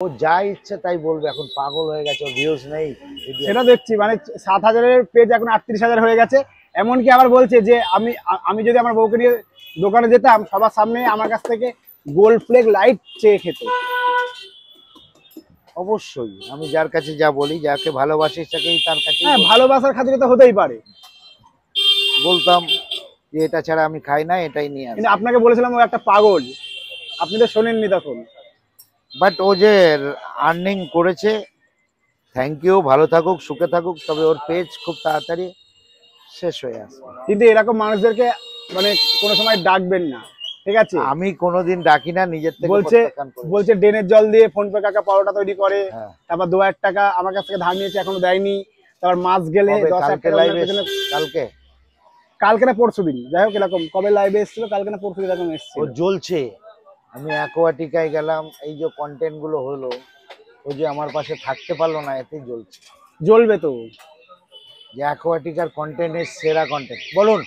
ও যা ইচ্ছে তাই বলবে, এখন পাগল হয়ে গেছে, ওর ভিউজ নেই। সেটা দেখছি, মানে 7,000-এর পেজ এখন 38,000 হয়ে গেছে। এমনকি আবার বলছে যে আমি যদি আমার বউকে নিয়ে দোকানে যেতাম, সবার সামনে আমার কাছ থেকে গোল্ড ফ্লেগ লাইট চেয়ে খেত। অবশ্যই আমি যার কাছে যা বলি, যাকে ভালোবাসি তাকেই তার কাছে হ্যাঁ, ভালোবাসার খাতিরে তো হতেই পারে। বলতাম যে এটা ছাড়া আমি খাই না, এটাই নিয়ে আসি। কিন্তু আপনাকে বলেছিলাম ও একটা পাগল, আপনি তো শোনেননি তখন। বাট ও যে আর্নিং করেছে, থ্যাংক ইউ, ভালো থাকুক, সুখে থাকুক। তবে ওর পেজ খুব তাড়াতাড়ি শেষ হয়ে আসবে। কিন্তু এরকম মানুষদেরকে মানে কোনো সময় ডাকবেন না, ঠিক আছে? আমি কোনোদিন ডাকি না, নিজের থেকে বলছে ড্রেনের জল দিয়ে ফোন পে কাকা পরোটা তৈরি করে, হ্যাঁ। তারপর 2,000 টাকা আমার কাছ থেকে ধার নিয়েছে, এখনো দেয়নি। তারপর মাস গেলে 10,000 টাকা কালকে না পরশু দিন, যাই হোক এরকম কবে লাইভে এসেছিল, কালকে না পরশু দিন এরকম ও এসেছিল। জ্বলছে। আমি অ্যাকোয়াটিকায় গেলাম, এই যে কন্টেন্ট গুলো হলো, ও যে আমার পাশে থাকতে পারলো না, এতেই জ্বলছে। জ্বলবে তো। যে অ্যাকোয়াটিকার কন্টেন্ট এর সেরা কন্টেন্ট বলুন।